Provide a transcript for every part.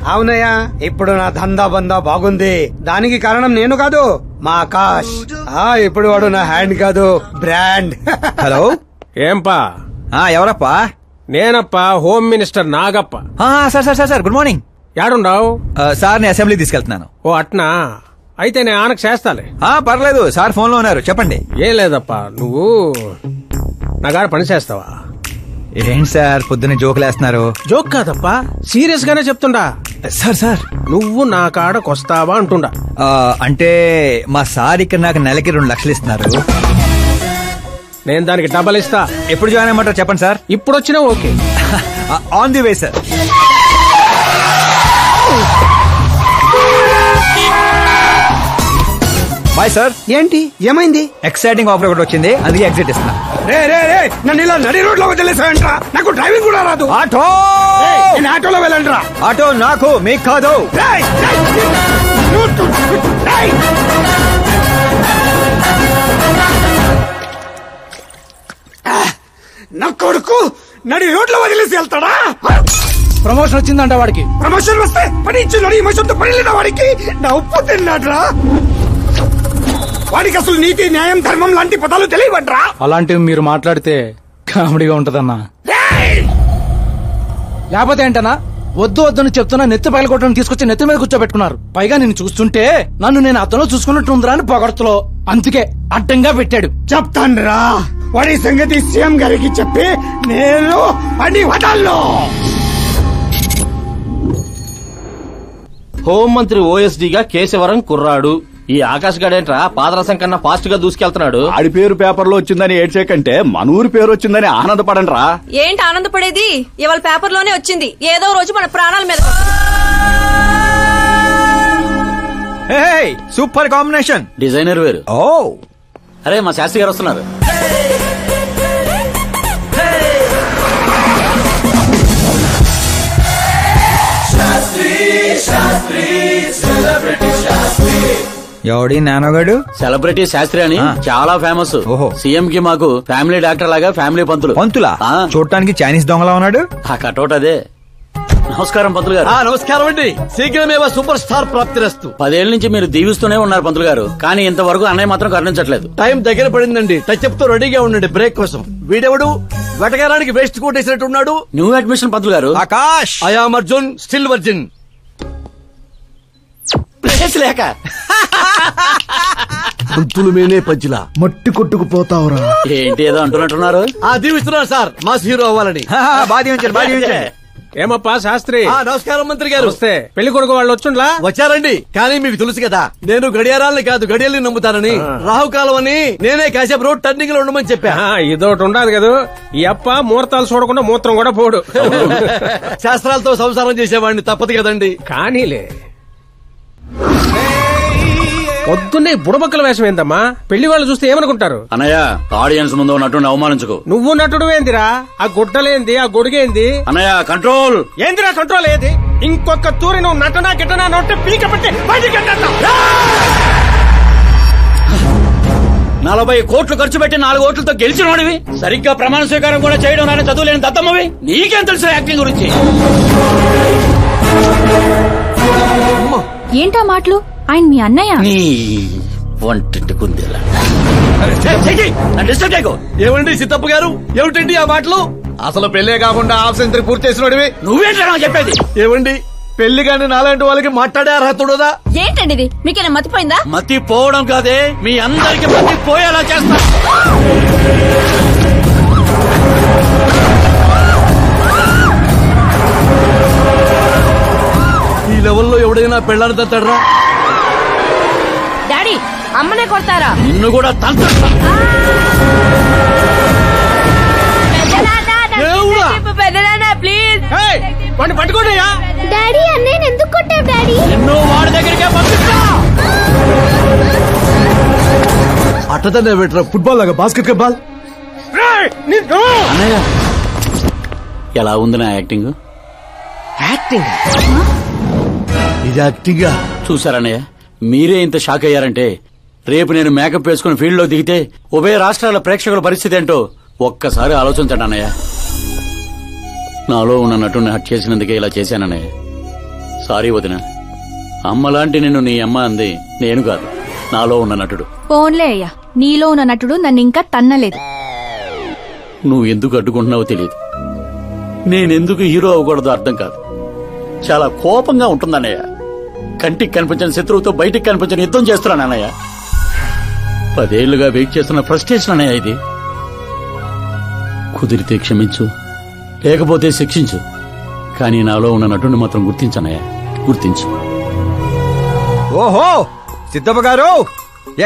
అవునయ్యా, ఇప్పుడు నా దందా బందా బాగుంది. దానికి కారణం నేను కాదు, మా ఆకాష్. ఇప్పుడు వాడు నా హ్యాండ్ కాదు, బ్రాండ్. హలో, ఏంపా? ఎవరప్పా? నేనప్పా, home minister Nagappa. Sir sir sir good morning. యాడుండావు? సార్ ని అసెంబ్లీ తీసుకెళ్తున్నాను. ఓ అట్నా, అయితే నేను ఆనకు చేస్తాలే. పర్లేదు సార్, ఫోన్ లో ఉన్నారు, చెప్పండి. ఏం లేదప్పా, నువ్వు నా గారు పని చేస్తావా? ఏంటి సార్ పొద్దున్న జోకులేస్తున్నారు? జోక్ కాదప్పా, సీరియస్ గానే చెప్తుండా. సార్ సార్ నువ్వు నా కాడకొస్తావా అంటుండా. అంటే మా సార్ ఇక్కడ నాకు నెలకి 2 లక్షలు ఇస్తున్నారు. నేను దానికి డబల్ ఇస్తా. ఎప్పుడు జాయిన్ అయ్యమంటారు చెప్పండి సార్. ఇప్పుడు వచ్చినా okay. On the way sir. Bye sir. ఏంటి, ఏమైంది? ఎక్సైటింగ్ ఆఫర్ ఒకటి వచ్చింది, అందుకే ఎగ్జిట్ ఇస్తున్నా. నన్ను ఇలా నడి రోడ్ లో వదిలేసాయంట్రా, నాకు డ్రైవింగ్ కూడా రాదు. ఆటో, నేను ఆటోలో వెళ్ళండిరా. ఆటో నాకు, మీకు కాదు. నా కొడుకు నడి రోడ్ లో వదిలేసి వెళ్తాడా? ప్రమోషన్ వచ్చిందంట వాడికి. ప్రమోషన్ వస్తే పని ఇచ్చిన ఈ మోసంతో పని లేదా వాడికి? నా ఉప్పు తిన్నాడ్రా. వాడికి అసలు నీతి, న్యాయం, ధర్మం లాంటి పదాలు తెలియవట్రా. అలాంటివి మీరు మాట్లాడితే కామెడీగా ఉంటదన్నా. లేకపోతే ఏంటన్నా, వద్దు వద్దని చెప్తున్నా నెత్తి పగలగొట్టడం తీసుకొచ్చి నెత్తి మీద కూర్చోబెట్టుకున్నారు. పైగా నేను చూస్తుంటే నన్ను నేను అతను చూసుకున్నట్టుందిరా అని పొగడతలో, అందుకే అడ్డంగా పెట్టాడు. చెప్తాన్రా, వాడి సంగతి సీఎం గారికి చెప్పి నేను పని వదల్లో. హోంమంత్రి ఓఎస్డీగా కేశవరం కుర్రాడు. ఈ ఆకాశ్ గడేంట్రా పాదరసం కన్నా ఫాస్ట్ గా దూసుకెళ్తున్నాడు. ఆడి పేరు పేపర్ లో వచ్చిందని ఏడ్చేకంటే మన ఊరి పేరు వచ్చిందని ఆనందపడండి రా. ఏంటి ఆనందపడేది? ఇవాళ పేపర్ లోనే వచ్చింది, ఏదో రోజు మన ప్రాణాల మీద. Super combination. డిజైనర్ వేరు. ఓ అరే, మా శాస్త్రి గారు వస్తున్నారు. ఎవడి నానోగాడు? సెలబ్రిటీ శాస్త్రి అని చాలా ఫేమస్. సీఎం కి మాకు ఫ్యామిలీ డాక్టర్ లాగా ఫ్యామిలీ పంతులు. పంతులా? చూడటానికి చైనీస్ దొంగలా ఉన్నాడు. ఆ కటౌట్ అదే. నమస్కారం పంతులు గారు. నమస్కారం అండి. శీఘ్రమేవో సూపర్ స్టార్ ప్రాప్తిరస్తు. 10 ఏళ్ల నుంచి మీరు దీవిస్తూనే ఉన్నారు పంతులు గారు, కానీ ఇంతవరకు అన్నయ్య మాత్రం కరుణించట్లేదు. టైం దగ్గర పడిందండి. టచ్ తో రెడీగా ఉండండి బ్రేక్ కోసం. వీడెవడు వెటకారానికి వేస్ట్ కోట్ వేసినట్టు ఉన్నాడు. న్యూ అడ్మిషన్ పంతులు గారు. Akash. I'm Arjun, still virgin. లేక పంతులు మేనే పంచులా మట్టి కొట్టుకుపోతావురా. ఏంటి ఏదో అంటున్నట్టున్నారు? దీవిస్తున్నారు సార్, మాస్ హీరో అవ్వాలని. ఏమప్పా శాస్త్రి? నమస్కారం మంత్రి గారు. వస్తే పెళ్లి కొడుకు వాళ్ళు వచ్చిండ్లా? వచ్చారండి, కానీ మీకు తెలుసు కదా నేను గడియారాలని కాదు గడియల్ని నమ్ముతానని. రాహుకాలం అని నేనే కాసేపు రోడ్ టర్నింగ్ లో ఉండమని చెప్పా. ఇదోటి ఉండాలి కదా, ఈ అప్ప ముహూర్తాలు చూడకుండా మూత్రం కూడా పోడు. శాస్త్రాలతో సంసారం చేసేవాడిని, తప్పదు కదండి. కానీలే. పొద్దున్నే బుడబక్కల వేషం ఏందమ్మా? పెళ్లి వాళ్ళు చూస్తే ఏమనుకుంటారు? అన్నయ్య, ఆడియన్స్ ముందు నటుని అవమానించుకో. నువ్వు నటుడు ఏందిరా? ఆ గుడ్డలేంది, ఆ గొడుగేంది? అన్నయ్య కంట్రోల్. ఏందిరా కంట్రోల్ ఏది? ఇంకొక తూరి నువ్వు నటనా గిట్టనా నొట్టి పీక పెట్టి బయటికి 40 కోట్లు ఖర్చు పెట్టి 4 ఓట్లతో గెలిచినోడివి, సరిగ్గా ప్రమాణ స్వీకారం కూడా చేయడం నాని చదువు లేని దత్తమ్మవి, నీకేం తెలుసు యాక్టింగ్ గురించి? ఏంటా మాటలు? ఆయన మీ అన్నయ్య. నీ వంటింటి కుందేలా. ఏమండి సిద్ధప్ప గారు, ఏమిటండి ఆ మాటలు? అసలు పెళ్లే కాకుండా హాఫ్ సెంచరీ పూర్తి చేసినోడివి నువ్వేంటా చెప్పేది? ఏమండి, పెళ్లి కానీ నాలాంటి వాళ్ళకి మాట్లాడే అర్హత ఉండదా? ఏంటండి ఇది? మీకేనా మతిపోయిందా? మతి పోవడం కాదే, మీ అందరికి మతి పోయేలా చేస్తా. ఈ లెవెల్లో ఎవడైనా పెళ్ళాన్ని తట్టడరా? డాడీ, అమ్మనే కొడతారా? నిన్ను కూడా తంత్ర. ప్లీజ్ పట్టుకోండియా. డాడీ, అన్నయ్య ఎందుకు కొట్టావు డాడీ? నిన్ను వాడి దగ్గరికే పంపిస్తా. అట్టదనే పెట్టరా, ఫుట్బాల్ లాగా బాస్కెట్ బాల్. అన్నయ్య, ఎలా ఉంది నా యాక్టింగ్? ఇది యాక్టింగ్ చూసారన్నయ్య, మీరే ఇంత షాక్ అయ్యారంటే రేపు నేను మేకప్ వేసుకుని ఫీల్డ్ లో దిగితే ఉభయ రాష్ట్రాల ప్రేక్షకుల పరిస్థితి ఏంటో ఒక్కసారి ఆలోచించండి అన్నయ్య. నాలో ఉన్న నటుని హట్ చేసినందుకే ఇలా చేశానన్నయ్య. సారీ వదిన, అమ్మలాంటి నిన్ను నీ అమ్మ అంది నేను కాదు, నాలో ఉన్న నటుడు. పోన్లే అయ్యా, నీలో ఉన్న నటుడు నన్ను ఇంకా తన్నలేదు. నువ్వు ఎందుకు అడ్డుకుంటున్నావో తెలియదు. నేనెందుకు హీరో అవ్వకూడదో అర్థం కాదు. చాలా కోపంగా ఉంటుందన్నయ్య. కంటికి కనిపించిన శత్రువుతో బయటికి కనిపించిన యుద్ధం చేస్తున్నాను అన్నయ్య. 10 ఏళ్లుగా వెయిట్ చేస్తున్న ఫ్రస్ట్రేషన్ అన్నయ్య ఇది. కుదిరితే క్షమించు, లేకపోతే శిక్షించు, కానీ నాలో ఉన్న నటుడిని మాత్రం గుర్తించనయ్య, గుర్తించు. ఓహో సిద్ధప్ప గారు,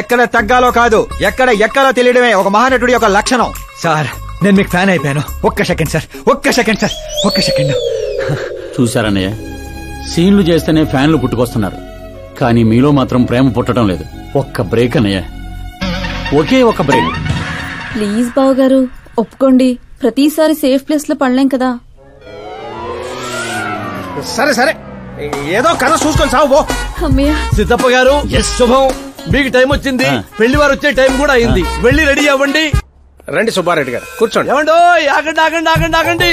ఎక్కడ తగ్గాలో కాదు, ఎక్కడ ఎక్కాలో తెలియడమే ఒక మహానటుడి యొక్క లక్షణం. సార్ నేను మీకు ఫ్యాన్ అయిపోయాను. ఒక్క సెకండ్ సార్, ఒక్క సెకండ్ సార్, ఒక్క సెకండ్. చూశారన్నయ్య, సీన్లు చేస్తేనే ఫ్యాన్లు పుట్టుకొస్తున్నారు, కానీ మీలో మాత్రం ప్రేమ పుట్టడం లేదు. ఒక్క బ్రేక్ అన్నయ్య, ఒకే ఒక బ్రేక్. ప్లీజ్ బావగారు ఒప్పుకోండి, ప్రతిసారి సేఫ్ ప్లేస్ లో పడలేం కదా. సరే సరే, ఏదో కథ చూసుకొని సాగు పో. అమ్మయ్య, సిద్ధప్ప గారు శుభం, మీకు టైం వచ్చింది. పెళ్లి వారు వచ్చే టైం కూడా అయింది. వెళ్ళి రెడీ అవ్వండి. రండి సుబ్బారెడ్డి గారు, కూర్చోండి. ఏమండో, ఆగండి ఆగండి ఆగండి ఆగండి.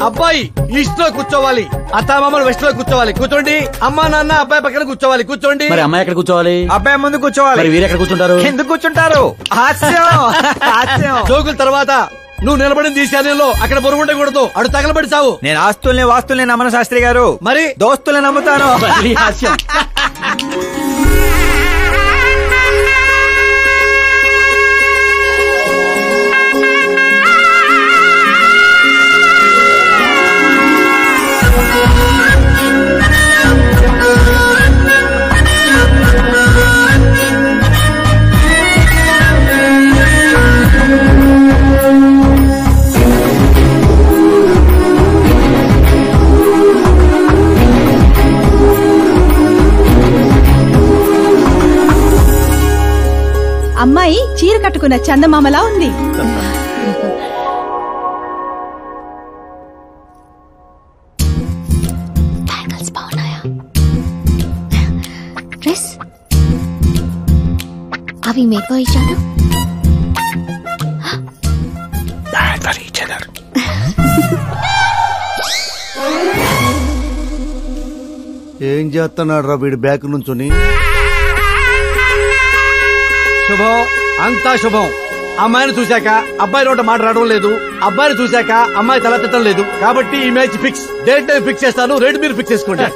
అబ్బాయి ఈస్ట్ లో కూర్చోవాలి, అత్తామామలు వెస్ట్ లో కూర్చోవాలి. కూర్చోండి. అమ్మా నాన్న అబ్బాయి పక్కన కూర్చోవాలి. కూర్చోండి. మరి అమ్మాయి ఎక్కడ కూర్చోవాలి? అబ్బాయి ముందు కూర్చోవాలి. మరి వీరు ఎక్కడ కూర్చుంటారు? ఎందుకు కూర్చుంటారు? హాస్యం హాస్యం. జోకుల తర్వాత నువ్వు నిలబడింది ఈ శానంలో, అక్కడ బరువు ఉండకూడదు. అడు తగలబడి సావు. నేను ఆస్తుల్ని వాస్తుల్ని నమ్మను శాస్త్రి గారు, మరి దోస్తుల్ని నమ్ముతాను. మళ్ళీ హాస్యం. అమ్మాయి చీర కట్టుకున్న చందమామలా ఉంది. బ్యాంగిల్స్ బాగున్నాయా? డ్రెస్ అవి మేడ్ ఫర్ ఈచ్ అదర్. ఏం చేస్తున్నాడు రా వీడి బ్యాక్ నుంచుని? శుభం, అంతా శుభం. అమ్మాయిని చూశాక అబ్బాయి నోట మాట రావడం లేదు, అబ్బాయిని చూశాక అమ్మాయి తల తిట్టడం లేదు. కాబట్టి ఈ మ్యాచ్ ఫిక్స్. డేట్ నేను ఫిక్స్ చేస్తాను, రేట్ మీరు ఫిక్స్ చేసుకోండి.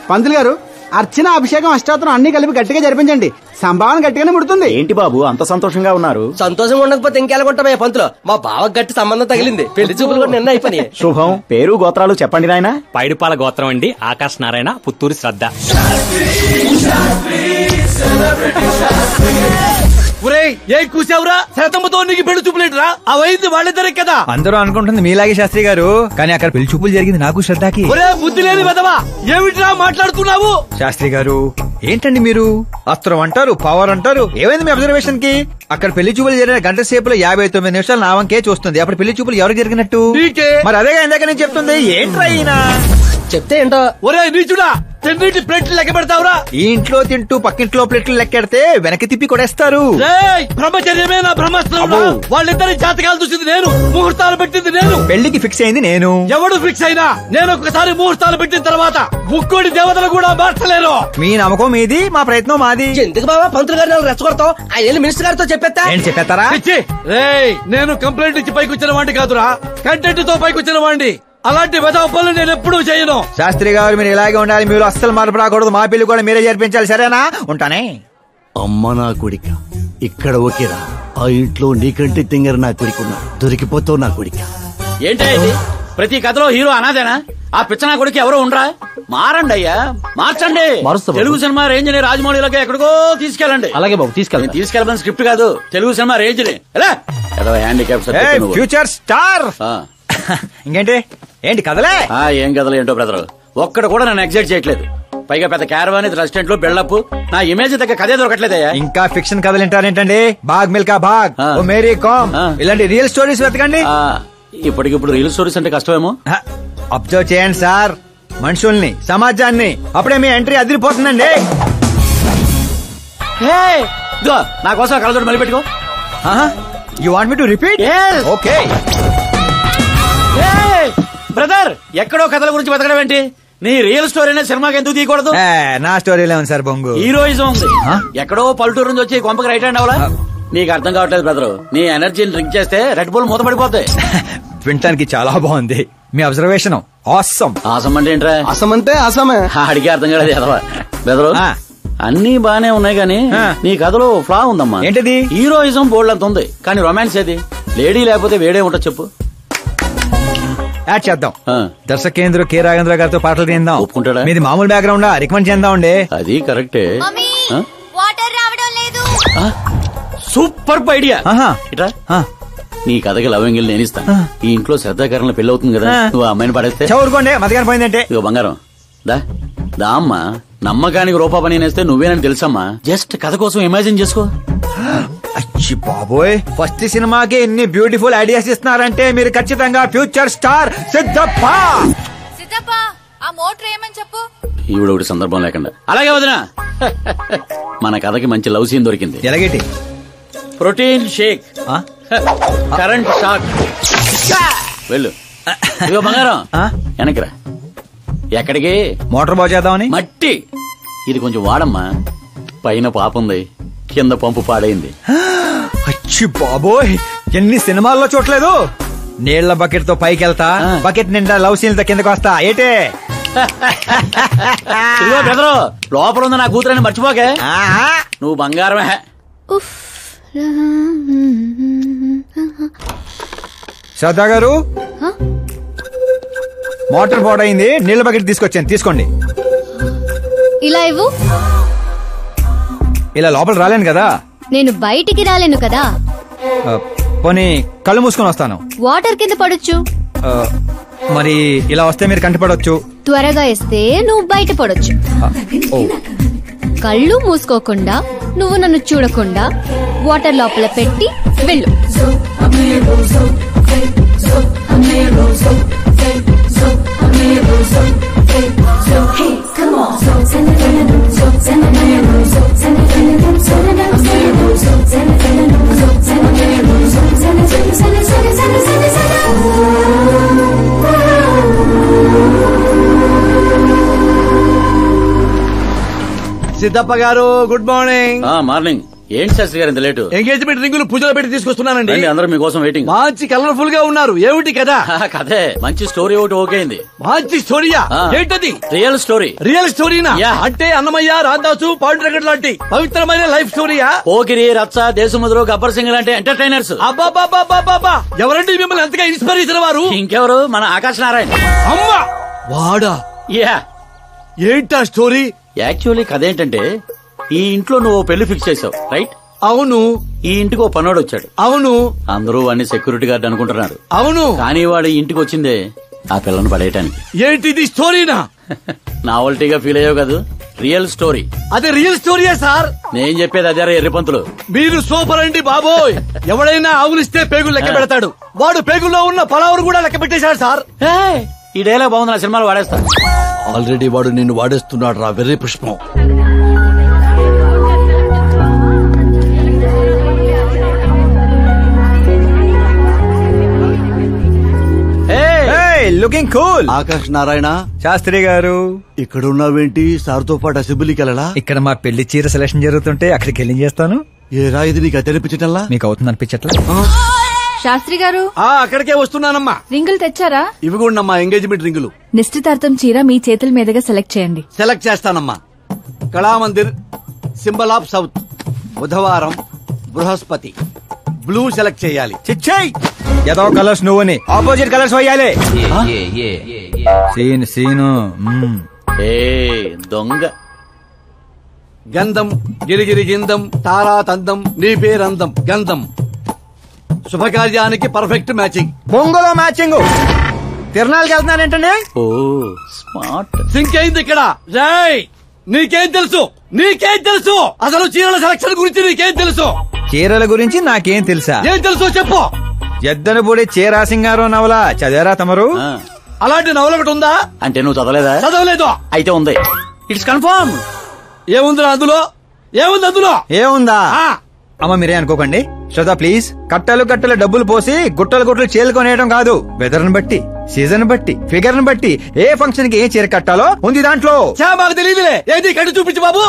పంతులు గారు, అర్చన అభిషేకం అష్టాత్రం అన్ని కలిపి గట్టిగా జరిపించండి. సంభావన గట్టిగానే ముడుతుంది. ఏంటి బాబు అంత సంతోషంగా ఉన్నారు? సంతోషంగా ఉండకపోతే ఇంకెలాగుంటామయ్యా పంతులు. మా బావ గట్టి సంబంధం తగిలింది, పెళ్లి చూపులు కూడా నిన్న అయిపోయి. శుభం, పేరు గోత్రాలు చెప్పండి నాయనా. పైడిపాల గోత్రం అండి, ఆకాశ్ నారాయణ, పుత్తూరు శ్రద్ధ. ఒరేయ్, ఏం కూసావురా? శతమ్మతో నీకు పెళ్లి చూపులేట్రా? అవైంది వాళ్ళిద్దరే కదా. అందరూ అనుకుంటుంది మీలాగే శాస్త్రి గారు, కానీ అక్కడ పెళ్లి చూపులు జరిగింది నాకు శ్రద్ధకి. ఒరే బుద్ధి లేని వెదవా, ఏమిట్రా మాట్లాడుతున్నావు? శాస్త్రి గారు ఏంటండి మీరు? అస్త్రం అంటారు, పవర్ అంటారు. ఏమైంది మీ అబ్జర్వేషన్ కి? అక్కడ పెళ్లి చూపులు జరిగిన గంట సేపులో 59 నిమిషాలు నా వంకే చూస్తుంది. అప్పుడు పెళ్లి చూపులు ఎవరికి జరిగినట్టు? మరి అదేగా ఇందాక నేను చెప్తుంది. ఏంట్రా ఈయన చెప్తే ఏంటో. ఒరే నీచుడా, తిన్నింటి ప్లేట్లు లెక్క పెడతావురా? ఈ ఇంట్లో తింటూ పక్కింట్లో ప్లేట్లు లెక్కెడితే వెనక్కి తిప్పి కొడేస్తారు. బ్రహ్మచర్యమే నా బ్రహ్మాస్త్రం. వాళ్ళిద్దరి జాతకాలు చూసింది నేను, ముహూర్తాలు పెట్టింది నేను, పెళ్లికి ఫిక్స్ అయింది నేను. ఎవడు ఫిక్స్ అయినా నేను ఒక్కసారి ముహూర్తాలు పెట్టిన తర్వాత ముక్కోడి దేవతలు కూడా మార్చలేరు. మీ నమ్మకం మీది, మా ప్రయత్నం మాది. ఎందుకు బాబా పంతులు గారిని రెచ్చగొడతావు? ఆయన మినిస్టర్ గారితో చెప్పేస్తా. ఏంటి చెప్పేస్తారా? నేను కంప్లైంట్ ఇచ్చి పైకి వచ్చిన వాడిని కాదురా, కంటెంట్ తో పైకి వచ్చిన వాడిని. అలాంటి వెధవ పనులు నేను ఎప్పుడూ చేయను. శాస్త్రి గారు మీరు ఇలాగే ఉండాలి, మీరు అస్సలు మార్పు రాకూడదు. మా పెళ్లి కూడా మీరే జరిపించాలి, సరేనా? ఉంటానే. అమ్మ నా కొడిక, ఇక్కడ ఓకేరా. ఆ ఇంట్లో నీకంటే తింగర నా కొడుకున్నా, దొరికిపోతావు నా కొడిక. ఏంటో ఇది? ప్రతి కథలో హీరో అనాదేనా? ఆ పిచ్చనా కొడుకు ఎవరో ఉండరా? మారండి అయ్యా, మార్చండి. తెలుగు సినిమా రేంజ్ ని రాజమౌళిలోకి ఎక్కడికో తీసుకెళ్ళండి. అలాగే బాబు, తీసుకెళ్ళమని స్క్రిప్ట్ కాదు, తెలుగు సినిమా రేంజ్ ని. Handicap future star. ఇంకేంటి? ఏంటి కథలే? ఏం కథలు ఏంటో బ్రదర్, ఒక్కడ కూడా నన్ను ఎగ్జైట్ చేయట్లేదు. పైగా పెద్ద క్యారవాన్ రెస్టారెంట్ లో బిల్డప్, నా ఇమేజ్ దగ్గర కథే దొరకట్లేదయ్యా. ఇంకా ఫిక్షన్ కథలు వింటారేంటండి? బాగ్ మిల్కా బాగ్, ఓ మేరీ కామ్, ఇలాంటి రియల్ స్టోరీస్ వెతకండి. ఇప్పటికిప్పుడు రియల్ స్టోరీస్ అంటే కష్టమేమో. అబ్జర్వ్ చేయండి సార్ మనుషుల్ని, సమాజాన్ని, అప్పుడే మీ ఎంట్రీ అదిరిపోతుందండి. నా కోసం కళ్ళజోడు మళ్ళీ పెట్టుకో. You want me to repeat? Okay. Brother ఎక్కడో కథల గురించి బతకడం ఏంటి? నీ రియల్ స్టోరీనే సినిమాకి ఎందుకు తీయకూడదు? నా స్టోరీలో ఉంది సార్ బొంగు. హీరోయిజం ఉంది. ఎక్కడో పల్లెటూరు నుంచి వచ్చి కొంపకి రైట్ హ్యాండ్ అవలా? నీకు అర్థం కావట్లేదు బ్రదర్. నీ ఎనర్జీని డ్రింక్ చేస్తే రెడ్ బుల్ మూత పడిపోతాయి. వినటానికి చాలా బాగుంది మీ అబ్జర్వేషన్. ఆసమ్. ఆసం అంటే ఏంట్రా? అసం అంటే అసమే. అడిగే అర్థం కాలేదు ఎదవా. బెదరు అన్ని బానే ఉన్నాయి గానీ నీ కథలో ఫ్లా ఉందమ్మా. ఏంటిది? హీరోయిజం బోల్డ్ అంత ఉంది కానీ రొమాన్స్ ఏది? లేడీ లేకపోతే వేడే ఉంటా చెప్పు. యాడ్ చేద్దాం. దర్శకేంద్ర కె రాఘేంద్ర గారితో పాటలు తీద్దాం. ఒప్పుకుంటాడా? మీది మామూలు బ్యాక్గ్రౌండ్ రికమెండ్ చేద్దాం అండి. అది కరెక్టే. వాటర్ రావడం లేదు. Super idea. ఇట్రా నీ కథకి లవ్ ఎంగిల్ నేను ఇస్తాను. ఈ ఇంట్లో శ్రద్ధాకరణ పెళ్లి అవుతుంది కదా, నువ్వు ఆ అమ్మాయిని పడేస్తే చదువుకోండి మధ్యాహ్నం పోయిందంటే. ఇగో బంగారం దా దా అమ్మా. నమ్మకానికి రూపా పని నేస్తే నువ్వేనని తెలుసమ్మా. జస్ట్ కథ కోసం ఇమాజిన్ చేసుకో. అచ్చి బాబోయ్, ఫస్ట్ సినిమాకి ఎన్ని బ్యూటిఫుల్ ఐడియాస్ ఇస్తున్నారంటే మీరు ఖచ్చితంగా ఫ్యూచర్ స్టార్ సిద్ధప్ప. సిద్ధప్ప ఆ మోటర్ ఏమని చెప్పు. ఈవిడ ఒకటి సందర్భం లేకుండా. అలాగే వదినా, మన కథకి మంచి లవ్ సీన్ దొరికింది. ఎలాగేటి? Protein shake, current shock. వెళ్ళు. ఇగో బంగారం వెనక్కిరా. ఎక్కడికి? మోటార్ బాగు చేద్దామని. మట్టి ఇది కొంచెం వాడమ్మా. పైన పాపుంది, కింద పంపు పాడైంది. అచ్చి బాబోయ్, ఎన్ని సినిమాల్లో చూడలేదు. నీళ్ల బకెట్ తో పైకి వెళ్తా, బకెట్ నిండా లవ్ సీన్లతో కిందకి వస్తా. ఏటే ఇదిగో బెదరు, లోపల ఉంది నా కూతురని మర్చిపోకే. నువ్వు బంగారమే. శ్రద్ధా గారు, మోటార్ పాడైంది, నీళ్ల బకెట్ తీసుకొచ్చాను, తీసుకోండి. ఇలా ఇవ్వు. ఇలా లోపల రాలేను కదా. నేను బయటికి రాలేను కదా. పోనీ కళ్ళు మూసుకొని వస్తాను. వాటర్ కింద పడొచ్చు. మరి ఇలా వస్తే మీరు కంటిపడవచ్చు. త్వరగా ఇస్తే నువ్వు బయట పడొచ్చు. కళ్ళు మూసుకోకుండా నువ్వు నన్ను చూడకుండా వాటర్ లోపల పెట్టి వెళ్ళు. సిద్ధప్ప గారు గుడ్ మార్నింగ్. మార్నింగ్. ఏంటి శాస్త్రి గారు ఇంత లేటు? ఎంగేజ్మెంట్ రింగులు పూజలో పెట్టి తీసుకొస్తున్నానండి. అందరూ మీకోసం వెయిటింగ్. మంచి కలర్ఫుల్ గా ఉన్నారు. ఏమిటి కదా? కథే మంచి స్టోరీ ఒకటి ఓకే అయింది. మంచి స్టోరీయా? ఏంటది? Real story. రియల్ స్టోరీనా? అంటే అన్నమయ్య, రాధాసు, పాండురంగడ్ లాంటి పవిత్రమైన లైఫ్ స్టోరీయా? పోకిరి, రచ్చ, దేశముద్రు, గబ్బర్ సింగ్ లాంటి ఎంటర్టైనర్స్. అబ్బాబాబాబాబా, ఎవరండి మిమ్మల్ని ఎంతగా ఇన్స్పైర్ చేసిన వారు? ఇంకెవరు, మన ఆకాశ్ నారాయణ. అమ్మా వాడా? ఏంటా స్టోరీ? యాక్చువల్లీ కథ ఏంటంటే, ఈ ఇంట్లో నువ్వు పెళ్లి ఫిక్స్ చేసావు, రైట్? అవును. ఈ ఇంటికి ఓ పనోడు వచ్చాడు. అవును. అందరూ వాడిని సెక్యూరిటీ గార్డ్ అనుకుంటున్నారు. అవును. కానీ వాడు ఇంటికి వచ్చిందే ఆ పిల్లను పడేయటానికి. ఏంటిది స్టోరీనా? నావల్టీగా ఫీల్ అయ్యావు కదా. Real story. అదే రియల్ స్టోరీయా సార్? నేను చెప్పేది అదే ఎర్రిపంతులు. మీరు సూపర్ అండి బాబోయ్. ఎవడైనా ఆవులిస్తే పేగులు లెక్క పెడతాడు. వాడు పేగుల్లో ఉన్న పలావురు కూడా లెక్క పెట్టేశాడు సార్. ఈ డైలాగ్ బాగుంది, నా సినిమాలో వాడేస్తా. ఆల్రెడీ వాడు నిన్ను వాడేస్తున్నాడు రా వెర్రి పుష్పం. Looking cool. ఆకాశ్ నారాయణ శాస్త్రి గారు, ఇక్కడ ఉన్నావేంటి? సార్తో పాటు అసెంబ్లీకి వెళ్ళడా? ఇక్కడ మా పెళ్లి చీర సెలక్షన్ జరుగుతుంటే అక్కడికి వెళ్ళి చేస్తాను. ఏ రా ఇది నీకు అనిపించటల్లా? మీకు అవుతుంది అనిపించట్లా? శాస్త్రి గారు అక్కడికే వస్తున్నానమ్మా. రింగులు తెచ్చారా? ఇవి కూడా అమ్మా ఎంగేజ్మెంట్ రింగులు. నిశ్చితార్థం చీర మీ చేతుల మీదుగా సెలెక్ట్ చేయండి. సెలెక్ట్ చేస్తానమ్మా. కళామందిర్, సింబల్ ఆఫ్ సౌత్, బుధవారం, బృహస్పతి. బ్లూ సెలెక్ట్ చేయాలి. చిచ్చాయి ఏదో కలర్స్ నువ్వుని ఆపోజిట్ కలర్స్ వేయాలి. సీను దొంగ. గంధం గిరిగిరి గిందం తారా తందం నీ పేరందం గంధం. శుభకార్యానికి పర్ఫెక్ట్ మ్యాచింగ్. బొంగులో మ్యాచింగ్. తిరణాలకి వెళ్తున్నానంటే ఓ స్మార్ట్. సింక్ అయింది ఇక్కడ. రాయ్ నీకేం తెలుసు? నీకేం తెలుసు? అసలు చీరల సెలక్షన్ గురించి నీకేం తెలుసు? చీరల గురించి నాకేం తెలుసా? ఏం తెలుసు చెప్పు. ఎద్దను పొడి చీరా సింగారం నవల చదివారా తమరు? అలాంటి నవల ఒకటి ఉందా? అంటే నువ్వు చదవలేదా? చదవలేదు. అయితే ఉంది. It's confirm. ఏముందిరా అందులో? ఏముంది అందులో? ఏముందా? అమ్మ మీరే అనుకోకండి. శ్రద్ధ ప్లీజ్. కట్టలు కట్టలు డబ్బులు పోసి గుట్టలు గుట్టలు చీలుకొనేయడం కాదు. వెదర్ ని బట్టి, సీజన్ బట్టి, ఫిగర్ ని బట్టి ఏ ఫంక్షన్ కి ఏ చీర కట్టాలో ఉంది దాంట్లో. మాకు తెలియదులే. ఏది కట్టు చూపించు బాబు.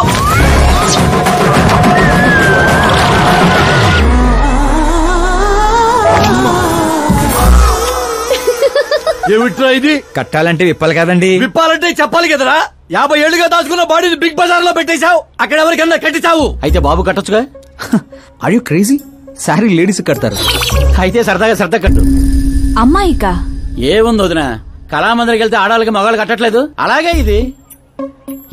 ఏమిట్రా ఇది? కట్టాలంటే విప్పాలి కదండి. విప్పాలంటే చెప్పాలి కదరా. 50 ఏళ్లుగా దాచుకున్న బాడీని బిగ్ బజార్ లో పెట్టేశావు. అక్కడ ఎవరికన్నా కట్టించావు. అయితే బాబు కట్టొచ్చుగా. Are you crazy? Sorry ladies కడతారు. అయితే సరదాగా శ్రద్ధ కట్టు. అమ్మాయికా? ఏముంది వదినా, కళామందిరికి వెళ్తే ఆడాలకి మగాళ్ళు కట్టట్లేదు, అలాగే ఇది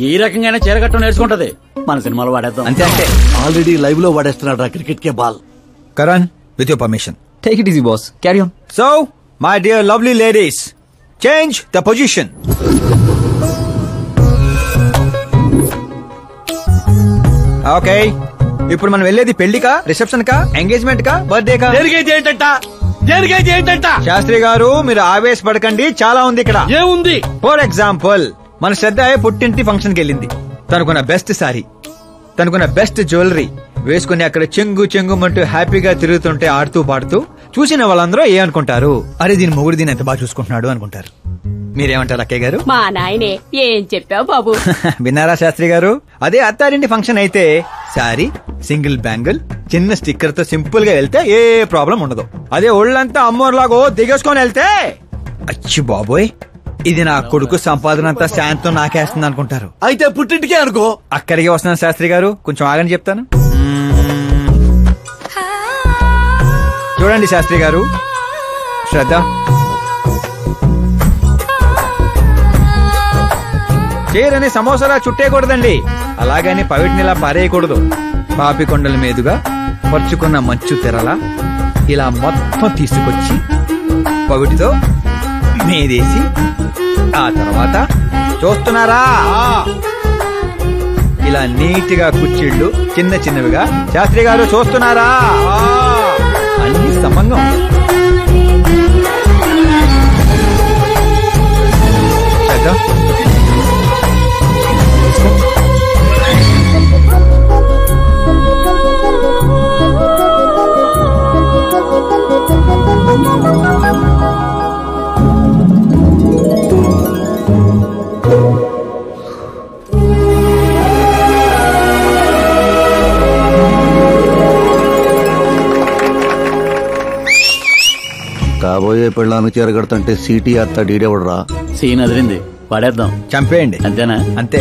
ఈ రకంగానే చీర కట్టడం నేర్చుకుంటది. మన సినిమాలో వాడేద్దాం. అంతే అంటే ఆల్రెడీ లైవ్ లో వాడేస్తున్నాడు రా క్రికెట్ కే ball. Karan with your permission. Take it easy boss, carry on. So my dear lovely ladies, change the position. Okay, ఇప్పుడు మనం వెళ్ళేది పెళ్లికా, రిసెప్షన్ కా, ఎంగేజ్మెంట్ కా, బర్త్డే కా? దేనికైతే ఏంటంట? శాస్త్రి గారు మీరు ఆవేశపడకండి, చాలా ఉంది ఇక్కడ. ఏముంది? ఫర్ ఎగ్జాంపుల్, మన శ్రద్ధ పుట్టింటి ఫంక్షన్ కి వెళ్ళింది. తనకున్న బెస్ట్ సారీ, తనకున్న బెస్ట్ జ్యువెలరీ వేసుకుని అక్కడ చెంగు చెంగుమంటూ హ్యాపీగా తిరుగుతుంటే ఆడుతూ పాడుతూ చూసిన వాళ్ళందరూ ఏ అనుకుంటారు? అరే దీని మొగుడు దీన్ని ఎంత బాగా చూసుకుంటున్నాడు అనుకుంటారు. మీరేమంటారు అక్కయ్య గారు? మా నాయనే ఏం చెప్పావు బాబు. విన్నారా శాస్త్రి గారు? అదే అత్తారింటి ఫంక్షన్ అయితే సారీ, సింగిల్ బ్యాంగిల్, చిన్న స్టిక్కర్ తో సింపుల్ గా వెళ్తే ఏ ప్రాబ్లం ఉండదు. అదే ఒళ్ళంతా అమ్మోర్లాగో దిగేసుకొని వెళ్తే అచ్చి బాబోయ్ ఇది నా కొడుకు సంపాదన అంతా శాంతం నాకేస్తుంది అనుకుంటారు. అయితే పుట్టింటికే అనుకో. అక్కడికి వస్తున్నాను శాస్త్రి గారు, కొంచెం ఆగని చెప్తాను. చూడండి శాస్త్రి గారు, శ్రద్ధ చీరని సమోసాలా చుట్టేయకూడదండి, అలాగని పవిటినిలా పారేయకూడదు. పాపికొండల మీదుగా పరుచుకున్న మంచు తెరలా ఇలా మొత్తం తీసుకొచ్చి పవిటితో మీదేసి ఆ తర్వాత చూస్తున్నారా ఇలా నీట్గా కుచ్చిళ్ళు చిన్న చిన్నవిగా. శాస్త్రి గారు చూస్తున్నారా? అన్ని సమంగా ఉంది. కాబోయే పెళ్ళానికి చేరగడుతుంటే సీటీ అత్త డీడేవడరా. సీన్ అదిరింది, వాడేద్దాం. చంపేయండి. అంతేనా? అంతే.